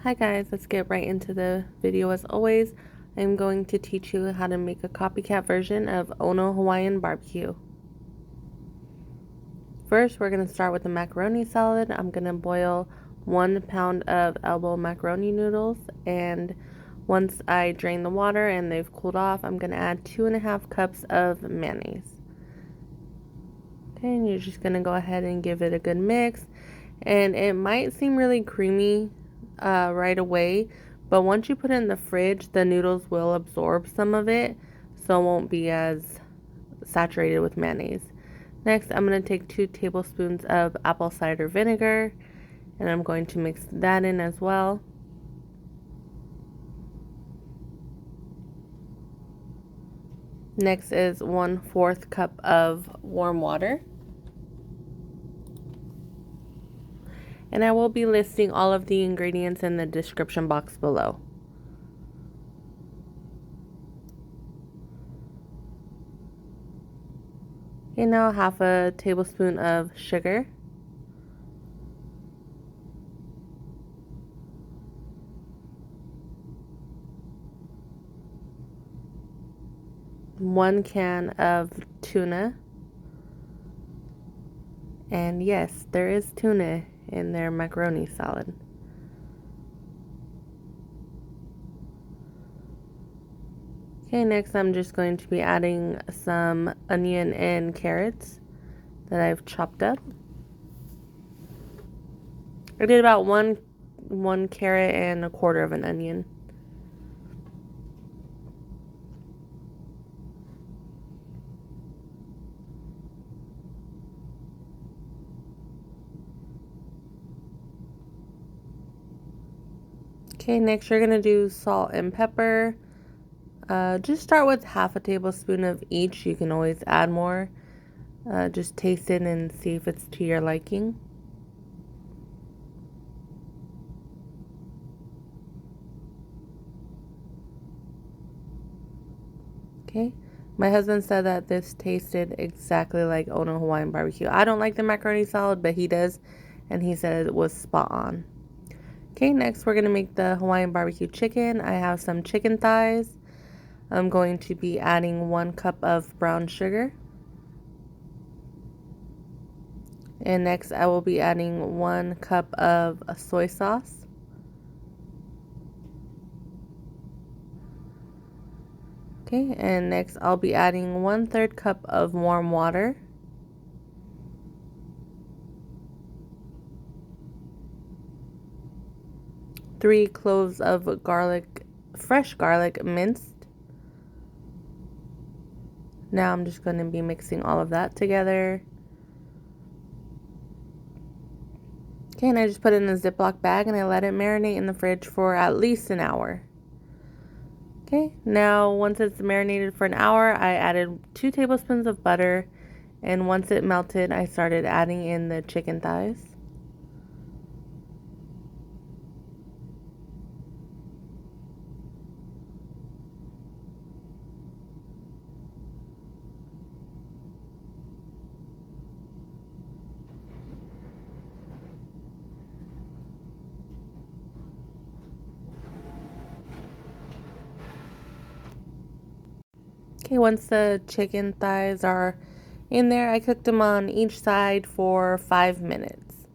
Hi guys, let's get right into the video. As always, I'm going to teach you how to make a copycat version of Hawaiian Bbq. First, we're going to start with the macaroni salad. I'm going to boil 1 pound of elbow macaroni noodles, and once I drain the water and they've cooled off, I'm going to add 2.5 cups of mayonnaise. Okay, and you're just going to go ahead and give it a good mix. And it might seem really creamy right away, but once you put it in the fridge, the noodles will absorb some of it, so it won't be as saturated with mayonnaise. Next, I'm going to take 2 tablespoons of apple cider vinegar, and I'm going to mix that in as well. Next is 1/4 cup of warm water. And I will be listing all of the ingredients in the description box below. Okay, now 1/2 tablespoon of sugar. One can of tuna. And yes, there is tuna in their macaroni salad. Okay, next I'm just going to be adding some onion and carrots that I've chopped up. I did about one carrot and 1/4 of an onion. Okay, next you're gonna do salt and pepper. Just start with 1/2 tablespoon of each. You can always add more. Just taste it and see if it's to your liking. Okay, my husband said that this tasted exactly like Hawaiian Bbq. I don't like the macaroni salad, but he does, and he said it was spot on. Okay, next we're going to make the Hawaiian Bbq chicken. I have some chicken thighs. I'm going to be adding 1 cup of brown sugar. And next I will be adding 1 cup of soy sauce. Okay, and next I'll be adding 1/3 cup of warm water. Three cloves of garlic, fresh garlic minced. Now I'm just going to be mixing all of that together. Okay, and I just put it in a Ziploc bag and I let it marinate in the fridge for at least an hour. Okay, now once it's marinated for an hour, I added 2 tablespoons of butter, and once it melted, I started adding in the chicken thighs. Okay, once the chicken thighs are in there, I cooked them on each side for 5 minutes.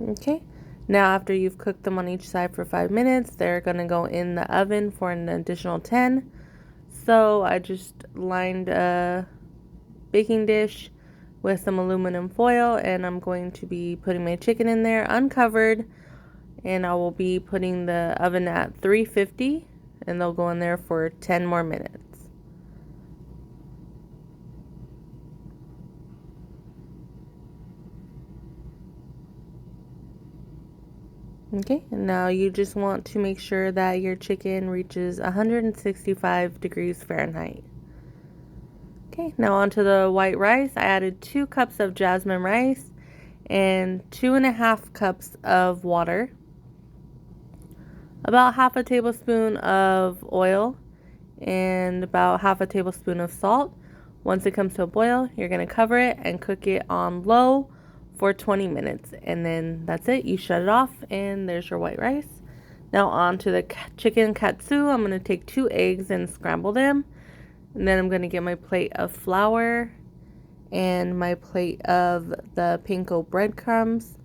Okay, now after you've cooked them on each side for 5 minutes, they're going to go in the oven for an additional 10. So I just lined a baking dish with some aluminum foil, and I'm going to be putting my chicken in there uncovered, and I will be putting the oven at 350, and they'll go in there for 10 more minutes. Okay, and now you just want to make sure that your chicken reaches 165 degrees Fahrenheit. Okay, now onto the white rice. I added 2 cups of jasmine rice and 2.5 cups of water, about 1/2 tablespoon of oil, and about 1/2 tablespoon of salt. Once it comes to a boil, you're going to cover it and cook it on low for 20 minutes, and then that's it. You shut it off, and there's your white rice. Now on to the chicken katsu. I'm going to take 2 eggs and scramble them, and then I'm going to get my plate of flour and my plate of the panko breadcrumbs.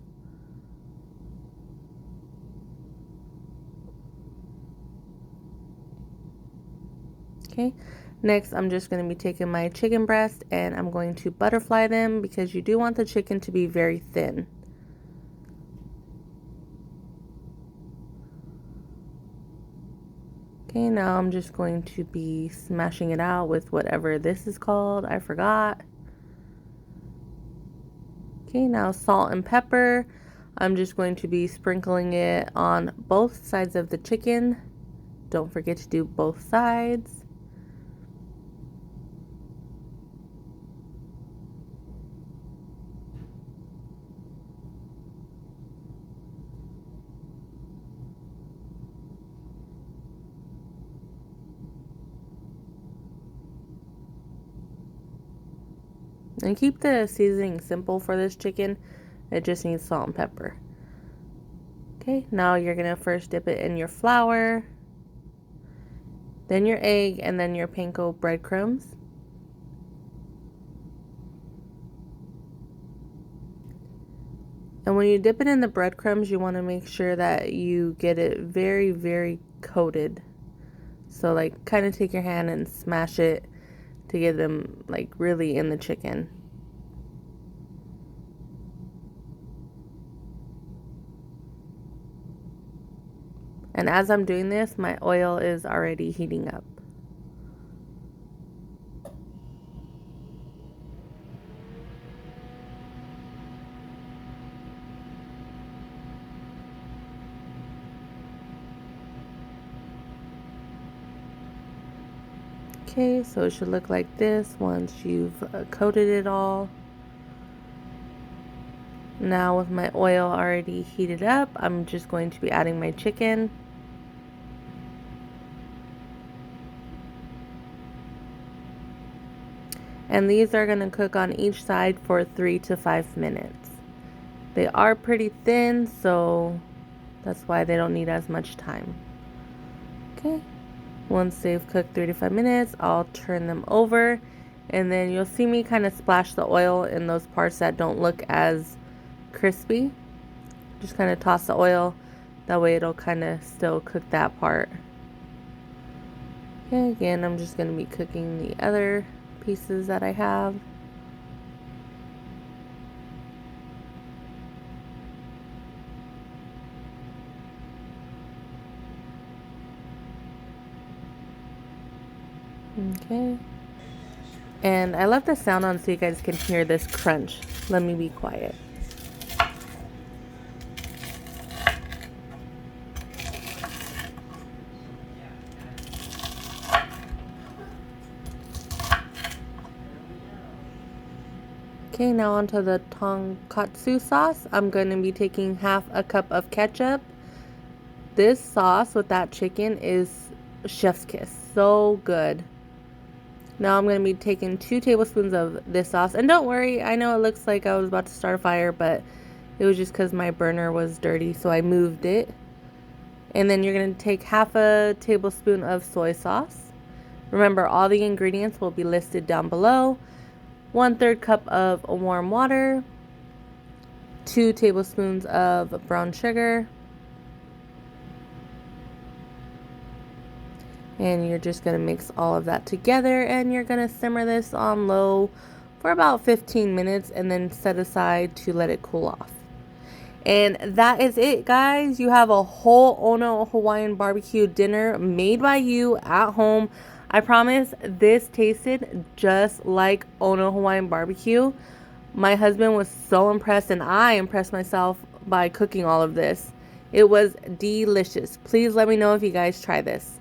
Okay, next I'm just going to be taking my chicken breast and I'm going to butterfly them because you do want the chicken to be very thin. Okay, now I'm just going to be smashing it out with whatever this is called. I forgot. Okay, now salt and pepper. I'm just going to be sprinkling it on both sides of the chicken. Don't forget to do both sides. And keep the seasoning simple for this chicken. It just needs salt and pepper. Okay, now you're going to first dip it in your flour, then your egg, and then your panko breadcrumbs. And when you dip it in the breadcrumbs, you want to make sure that you get it very, very coated. So like kind of take your hand and smash it to get them like really in the chicken. And as I'm doing this, my oil is already heating up. Okay, so it should look like this once you've coated it all. Now with my oil already heated up, I'm just going to be adding my chicken. And these are going to cook on each side for 3 to 5 minutes. They are pretty thin, so that's why they don't need as much time. Okay, once they've cooked 3 to 5 minutes, I'll turn them over, and then you'll see me kind of splash the oil in those parts that don't look as crispy. Just kind of toss the oil, that way it'll kind of still cook that part. Okay, again, I'm just going to be cooking the other pieces that I have. Okay, and I left the sound on so you guys can hear this crunch. Let me be quiet. Okay, now onto the tonkatsu sauce. I'm going to be taking half a cup of ketchup. This sauce with that chicken is chef's kiss. So good. Now I'm going to be taking 2 tablespoons of this sauce. And don't worry, I know it looks like I was about to start a fire, but it was just because my burner was dirty, so I moved it. And then you're going to take half a tablespoon of soy sauce. Remember, all the ingredients will be listed down below. 1/3 cup of warm water, 2 tablespoons of brown sugar, and you're just going to mix all of that together, and you're going to simmer this on low for about 15 minutes and then set aside to let it cool off. And that is it, guys. You have a whole Ono Hawaiian barbecue dinner made by you at home. I promise this tasted just like Ono Hawaiian barbecue. My husband was so impressed, and I impressed myself by cooking all of this. It was delicious. Please let me know if you guys try this.